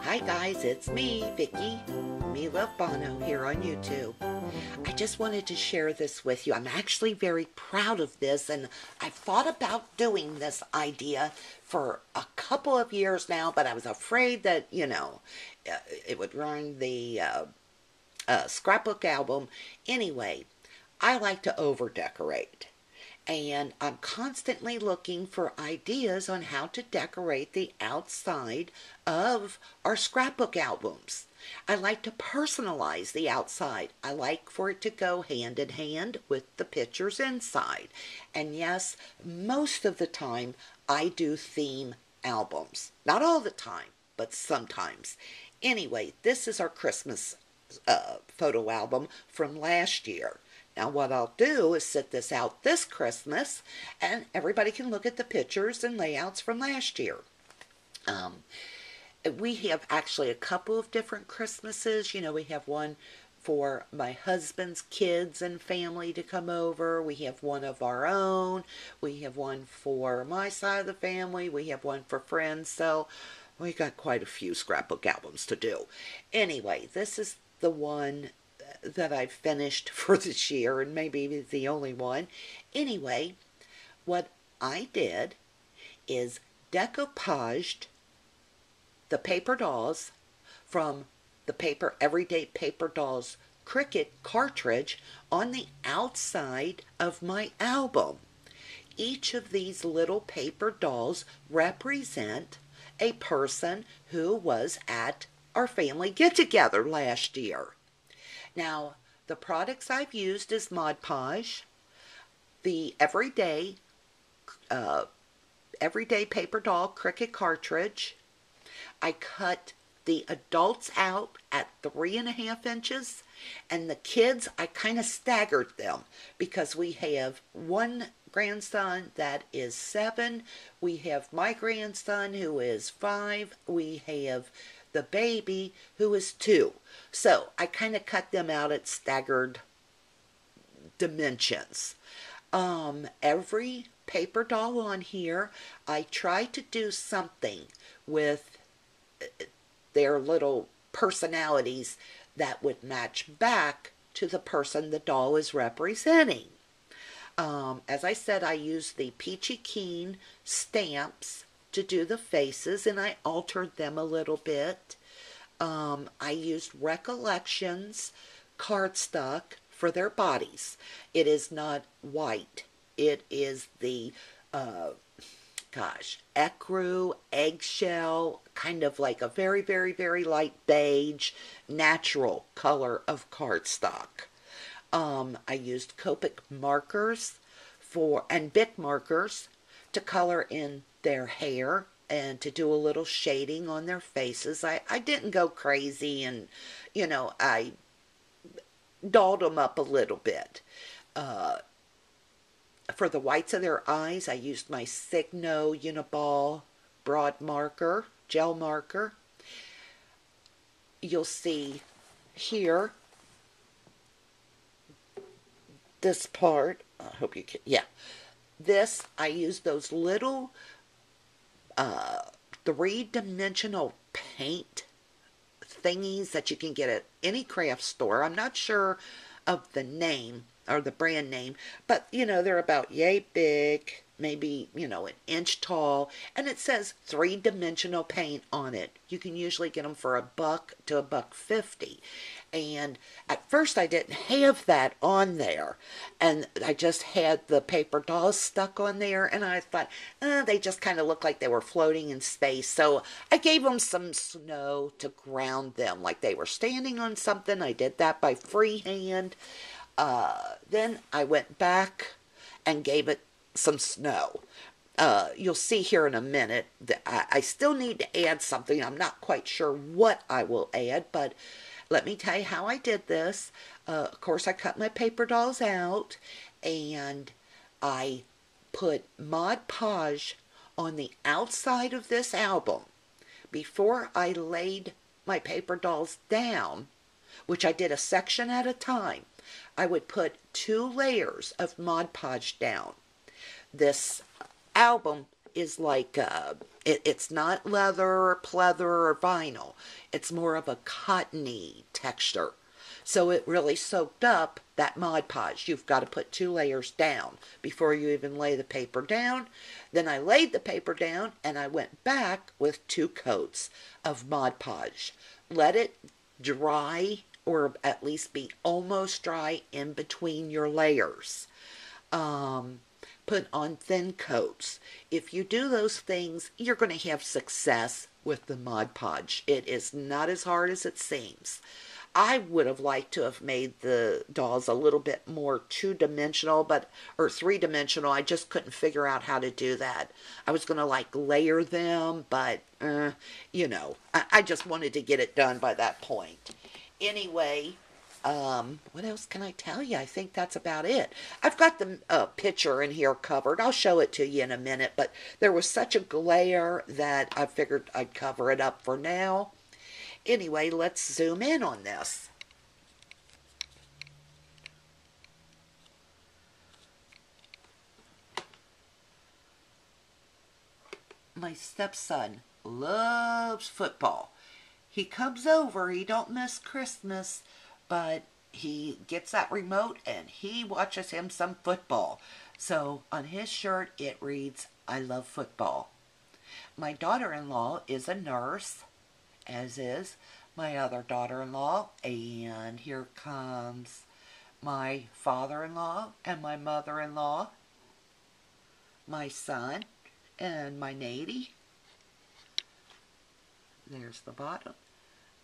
Hi guys, it's me, Vicky, Me Love Bono here on YouTube. I just wanted to share this with you. I'm actually very proud of this, and I've thought about doing this idea for a couple of years now, but I was afraid that, it would ruin the scrapbook album. Anyway, I like to over decorate. And I'm constantly looking for ideas on how to decorate the outside of our scrapbook albums. I like to personalize the outside. I like for it to go hand in hand with the pictures inside. And yes, most of the time I do theme albums. Not all the time, but sometimes. Anyway, this is our Christmas photo album from last year. Now what I'll do is set this out this Christmas and everybody can look at the pictures and layouts from last year. We have actually a couple of different Christmases. We have one for my husband's kids and family to come over. We have one of our own. We have one for my side of the family. We have one for friends. So we got quite a few scrapbook albums to do. Anyway, this is the one that I've finished for this year, and maybe the only one. Anyway, what I did is decoupaged the paper dolls from the Everyday Paper Dolls Cricut cartridge on the outside of my album. Each of these little paper dolls represent a person who was at our family get-together last year. Now, the products I've used is Mod Podge, the Everyday Paper Doll Cricut cartridge. I cut the adults out at 3.5 inches, and the kids, I kind of staggered them because we have one grandson that is 7, we have my grandson who is 5, we have the baby who is 2. So I kind of cut them out at staggered dimensions. Every paper doll on here, I try to do something with their little personalities that would match back to the person the doll is representing. As I said, I used the Peachy Keen stamps to do the faces, and I altered them a little bit. I used Recollections cardstock for their bodies. It is not white. It is the, ecru, eggshell, kind of like a very, very, very light beige, natural color of cardstock. I used Copic markers and Bic markers to color in their hair and to do a little shading on their faces. I didn't go crazy, and I dolled them up a little bit. For the whites of their eyes, I used my Signo Uniball broad marker, gel marker. You'll see here this part. I hope you can, yeah. This, I used those little three-dimensional paint thingies that you can get at any craft store. I'm not sure of the name or the brand name, but they're about yay big, maybe an inch tall, and it says three-dimensional paint on it. You can usually get them for $1 to $1.50. And at first I didn't have that on there, and I just had the paper dolls stuck on there, and I thought, they just kind of look like they were floating in space. So I gave them some snow to ground them like they were standing on something. I did that by freehand. Then I went back and gave it some snow. You'll see here in a minute that I still need to add something. I'm not quite sure what I will add, but let me tell you how I did this. Of course, I cut my paper dolls out, and I put Mod Podge on the outside of this album before I laid my paper dolls down, which I did a section at a time. I would put 2 layers of Mod Podge down. This album is like it's not leather or pleather or vinyl. It's more of a cottony texture. So it really soaked up that Mod Podge. You've got to put 2 layers down before you even lay the paper down. Then I laid the paper down and I went back with 2 coats of Mod Podge. Let it dry, or at least be almost dry in between your layers. Put on thin coats. If you do those things, you're going to have success with the Mod Podge. It is not as hard as it seems. I would have liked to have made the dolls a little bit more 2-dimensional, or 3-dimensional. I just couldn't figure out how to do that. I was going to like layer them, but I just wanted to get it done by that point. Anyway, what else can I tell you? I think that's about it. I've got the picture in here covered. I'll show it to you in a minute, but there was such a glare that I figured I'd cover it up for now. Anyway, let's zoom in on this. My stepson loves football. He comes over, he don't miss Christmas, but he gets that remote and he watches him some football. So on his shirt it reads, "I love football." My daughter-in-law is a nurse, as is my other daughter-in-law, and here comes my father-in-law and my mother-in-law, my son and my nady. There's the bottom.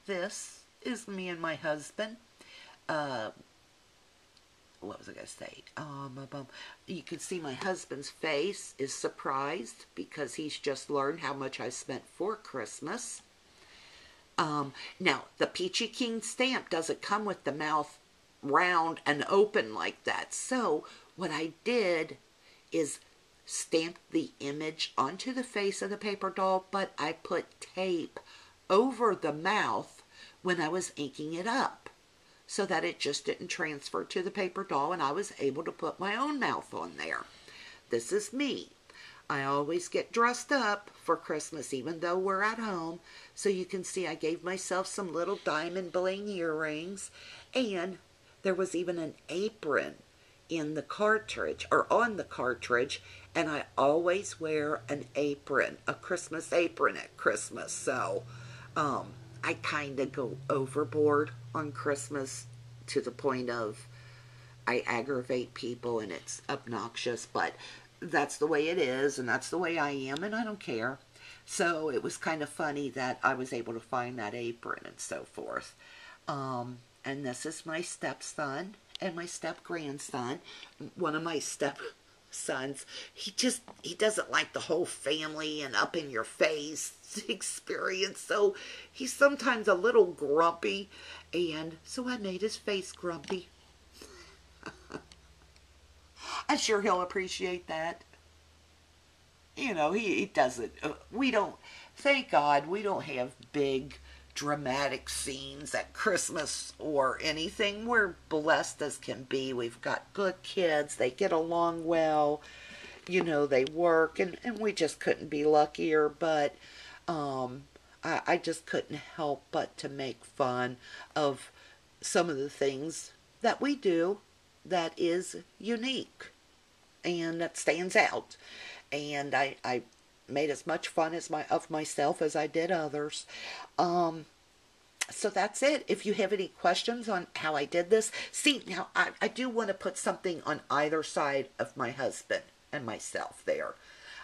This is me and my husband. What was I going to say? You can see my husband's face is surprised because he's just learned how much I spent for Christmas. Now, the Peachy King stamp doesn't come with the mouth round and open like that. So, what I did is stamp the image onto the face of the paper doll, but I put tape over the mouth when I was inking it up, so that it just didn't transfer to the paper doll and I was able to put my own mouth on there. This is me. I always get dressed up for Christmas, even though we're at home. So you can see I gave myself some little diamond bling earrings, and there was even an apron in the cartridge, or on the cartridge, and I always wear an apron, a Christmas apron at Christmas. So I kind of go overboard on Christmas to the point of I aggravate people and it's obnoxious, but that's the way it is and that's the way I am, and I don't care. So it was kind of funny that I was able to find that apron and so forth. And this is my stepson and my step-grandson. One of my stepsons, he doesn't like the whole family and up in your face experience, so he's sometimes a little grumpy, and so I made his face grumpy. I'm sure he'll appreciate that. You know, he doesn't, we don't, thank God, we don't have big dramatic scenes at Christmas or anything. We're blessed as can be. We've got good kids. They get along well. You know, they work, and we just couldn't be luckier, but I just couldn't help but to make fun of some of the things that we do that is unique and that stands out. And I made as much fun of myself as I did others. So that's it. If you have any questions on how I did this, see, now I do want to put something on either side of my husband and myself there.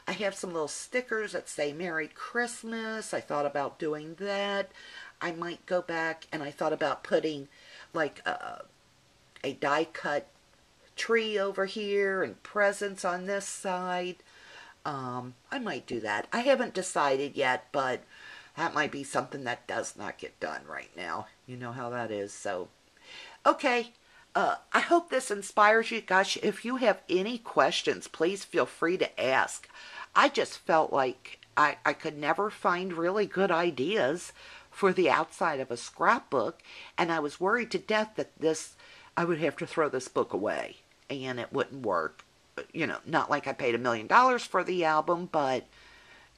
I have some little stickers that say Merry Christmas. I thought about doing that. I might go back, and I thought about putting like a die-cut tree over here and presents on this side. I might do that. I haven't decided yet, but that might be something that does not get done right now. You know how that is. So, okay. I hope this inspires you. Gosh, if you have any questions, please feel free to ask. I just felt like I could never find really good ideas for the outside of a scrapbook, and I was worried to death that I would have to throw this book away, and it wouldn't work. not like I paid $1,000,000 for the album, but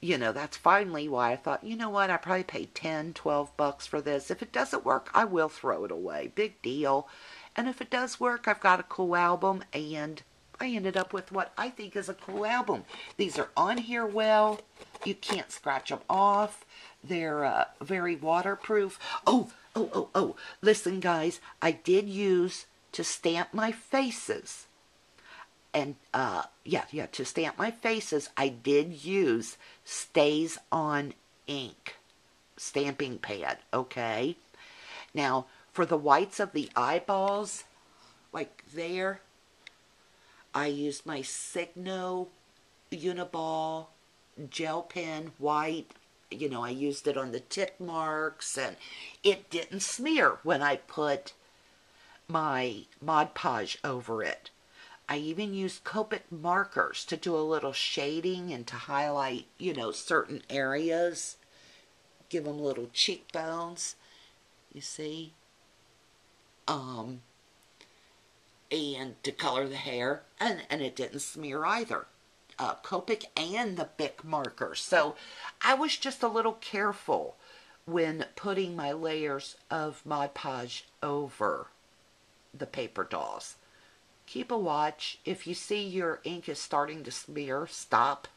that's finally why I thought, you know what, I probably paid 10, $12 for this. If it doesn't work, I will throw it away. Big deal. And if it does work, I've got a cool album, and I ended up with what I think is a cool album. These are on here well. You can't scratch them off. They're very waterproof. Oh. Listen, guys, I did use to stamp my faces. And, to stamp my faces, I did use Stays On ink stamping pad, okay? Now, for the whites of the eyeballs, like there, I used my Signo Uniball gel pen white. I used it on the tick marks, and it didn't smear when I put my Mod Podge over it. I even used Copic markers to do a little shading and to highlight, certain areas. Give them little cheekbones, you see. And to color the hair. And it didn't smear either. Copic and the Bic markers. So I was just a little careful when putting my layers of Mod Podge over the paper dolls. Keep a watch. If you see your ink is starting to smear, stop.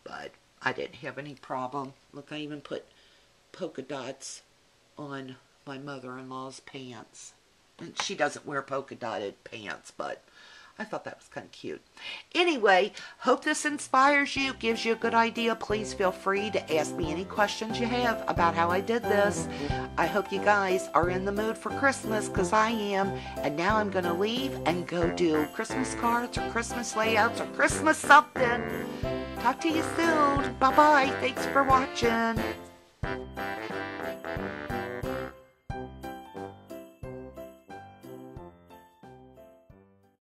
But I didn't have any problem. Look, I even put polka dots on my mother-in-law's pants. And she doesn't wear polka dotted pants, but I thought that was kind of cute. Anyway, hope this inspires you, gives you a good idea. Please feel free to ask me any questions you have about how I did this. I hope you guys are in the mood for Christmas, because I am. And now I'm going to leave and go do Christmas cards or Christmas layouts or Christmas something. Talk to you soon. Bye-bye. Thanks for watching.